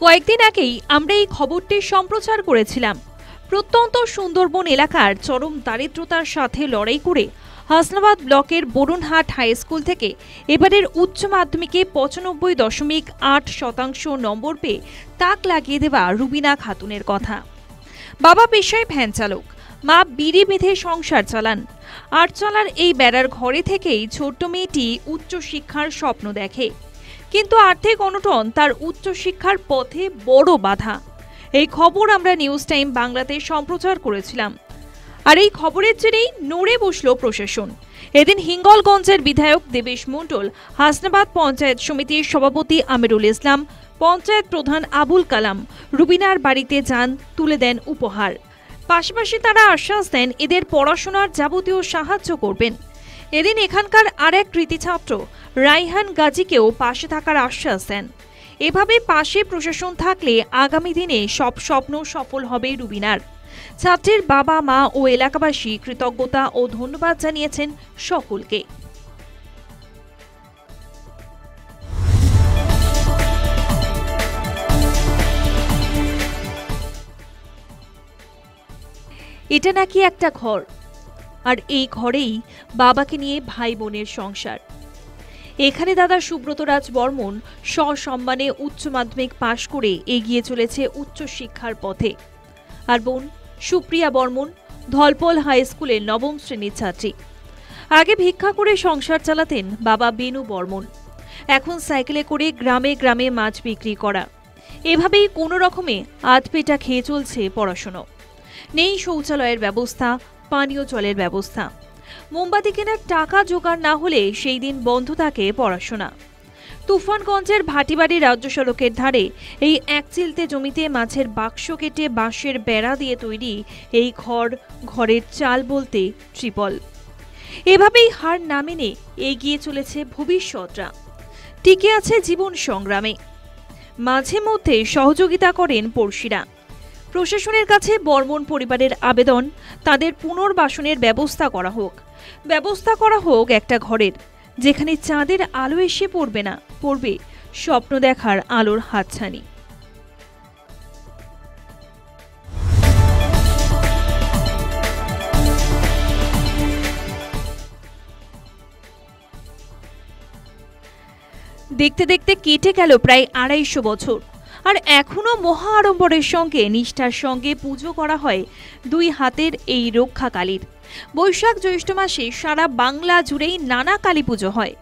কয়েকদিন আগেই আমরা এই খবরটি সম্প্রচার করেছিলাম। প্রত্যন্ত সুন্দরবন এলাকার চরম দারিদ্রতার সাথে লড়াই করে হাসনাবাদ ব্লকের বরুণহাট হাই স্কুল থেকে এবারের উচ্চ মাধ্যমিকে 95.8% নম্বর পেয়ে তাক লাগিয়ে দেওয়া রুবিনা খাতুনের কথা। বাবা পেশায় ভ্যান চালক, মা বিড়ি বেঁধে সংসার চালান। আটচালার এই বেড়ার ঘরে থেকেই ছোট্ট মেয়েটি উচ্চশিক্ষার স্বপ্ন দেখে, কিন্তু আর্থিক অনটন তার উচ্চশিক্ষার পথে বড় বাধা। এই খবর আমরা নিউজ টাইম বাংলাতে সম্প্রচার করেছিলাম। আর এই খবরের জেরেই নড়ে বসল প্রশাসন। এদিন হিঙ্গলগঞ্জের বিধায়ক দেবেশ মণ্ডল, হাসনাবাদ পঞ্চায়েত সমিতির সভাপতি আমিরুল ইসলাম, পঞ্চায়েত প্রধান আবুল কালাম রুবিনার বাড়িতে যান, তুলে দেন উপহার। পাশাপাশি তারা আশ্বাস দেন এদের পড়াশোনার যাবতীয় সাহায্য করবেন। এদিন এখানকার আরেক কৃতি ছাত্র রাইহান গাজীকেও পাশে থাকার আশ্বাস দেন। এভাবে পাশে প্রশাসন থাকলে আগামী দিনে সব স্বপ্ন সফল হবে রুবিনার। ছাত্রীর বাবা মা ও এলাকাবাসী কৃতজ্ঞতা ও ধন্যবাদ জানিয়েছেন সকলকে। এটা নাকি একটা ঘর, আর এই ঘরেই বাবাকে নিয়ে ভাই বোনের সংসার। এখানে দাদা সুব্রত রাজ বর্মন সসম্মানে উচ্চ মাধ্যমিক পাশ করে এগিয়ে চলেছে উচ্চশিক্ষার পথে। আর বোন সুপ্রিয়া বর্মন ধলপল হাই স্কুলের নবম শ্রেণীর ছাত্রী। আগে ভিক্ষা করে সংসার চালাতেন বাবা বেনু বর্মন। এখন সাইকেলে করে গ্রামে গ্রামে মাছ বিক্রি করা। এভাবেই কোনো রকমে আধপেটা খেয়ে চলছে পড়াশোনা। নেই শৌচালয়ের ব্যবস্থা, পানীয় জলের ব্যবস্থা। মোমবাতি কেনার টাকা জোগাড় না হলে সেই দিন বন্ধ থাকে পড়াশোনা। তুফানগঞ্জের ভাটিবাড়ি রাজ্য সড়কের ধারে এই এক চিলতে জমিতে মাছের বাক্স কেটে বাঁশের বেড়া দিয়ে তৈরি এই ঘরের চাল বলতে ত্রিপল। এভাবেই হার না মেনে এগিয়ে চলেছে ভবিষ্যৎরা, টিকে আছে জীবন সংগ্রামে। মাঝে মধ্যে সহযোগিতা করেন পড়শিরা। প্রশাসনের কাছে বর্মন পরিবারের আবেদন, তাদের পুনর্বাসনের ব্যবস্থা করা হোক একটা ঘরের, যেখানে চাঁদের আলো এসে পড়বে না, পড়বে স্বপ্ন দেখার আলোর হাতছানি। দেখতে দেখতে কেটে গেল প্রায় 250 বছর, আর এখনো মহা আড়ম্বরের সঙ্গে নিষ্ঠার সঙ্গে পুজো করা হয় দুই হাতের এই রক্ষাকালীর। বৈশাখ জ্যৈষ্ঠ মাসে সারা বাংলা জুড়েই নানা কালী পুজো হয়,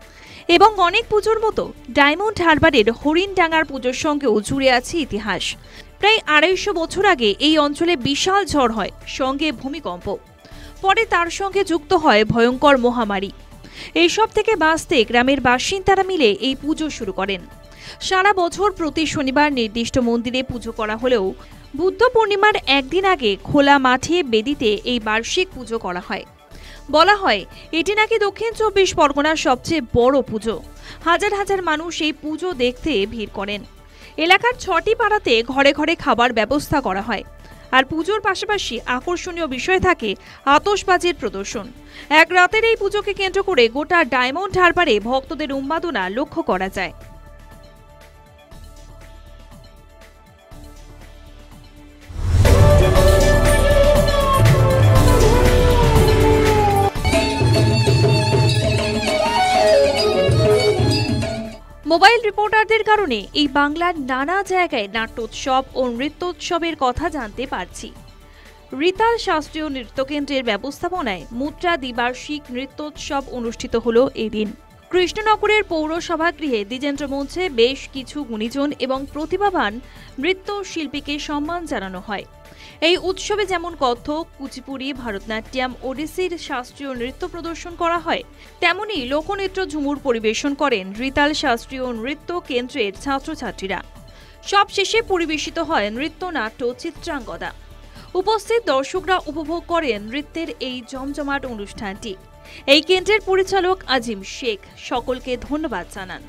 এবং অনেক পুজোর মতো ডায়মন্ড হারবারের হরিণডাঙ্গার পুজোর সঙ্গেও জুড়ে আছে ইতিহাস। প্রায় 250 বছর আগে এই অঞ্চলে বিশাল ঝড় হয়, সঙ্গে ভূমিকম্প। পরে তার সঙ্গে যুক্ত হয় ভয়ঙ্কর মহামারী। এইসব থেকে বাঁচতে গ্রামের বাসিন্দারা মিলে এই পুজো শুরু করেন। সারা বছর প্রতি শনিবার নির্দিষ্ট মন্দিরে পুজো করা হলেও বুদ্ধ পূর্ণিমার একদিন আগে খোলা মাঠে বেদিতে এই বার্ষিক পুজো করা হয়। বলা হয় এটি নাকি দক্ষিণ 24 পরগনার সবচেয়ে বড় পুজো। হাজার হাজার মানুষ এই পুজো দেখতে ভিড় করেন। এলাকার 6টি পাড়াতে ঘরে ঘরে খাবার ব্যবস্থা করা হয়। আর পুজোর পাশাপাশি আকর্ষণীয় বিষয় থাকে আতশবাজির প্রদর্শন। এক রাতের এই পুজোকে কেন্দ্র করে গোটা ডায়মন্ড হারবারে ভক্তদের উন্মাদনা লক্ষ্য করা যায়। মোবাইল রিপোর্টারদের কারণে এই বাংলার নানা জায়গায় নাট্যোৎসব ও নৃত্যোৎসবের কথা জানতে পারছি। রিতাল শাস্ত্রীয় নৃত্যকেন্দ্রের ব্যবস্থাপনায় মুদ্রা দ্বিবার্ষিক নৃত্যোৎসব অনুষ্ঠিত হলো এদিন। কৃষ্ণনগরের পৌরসভা গৃহে দ্বিজেন্দ্র মঞ্চে বেশ কিছু গুণীজন এবং প্রতিভাবান নৃত্যশিল্পীকে সম্মান জানানো হয়। এই উৎসবে যেমন কত্থক, কুচিপুড়ি, ভারতনাট্যম, ওডিসির শাস্ত্রীয় নৃত্য প্রদর্শন করা হয়, তেমনি লোকনৃত্য ঝুমুর পরিবেশন করেন রিতাল শাস্ত্রীয় নৃত্য কেন্দ্রের ছাত্রছাত্রীরা। সব শেষে পরিবেশিত হয় নৃত্যনাট্য চিত্রাঙ্গদা। উপস্থিত দর্শকরা উপভোগ করেন নৃত্যের এই জমজমাট অনুষ্ঠানটি। এই কেন্দ্রের পরিচালক আজিম শেখ সকলকে ধন্যবাদ জানান।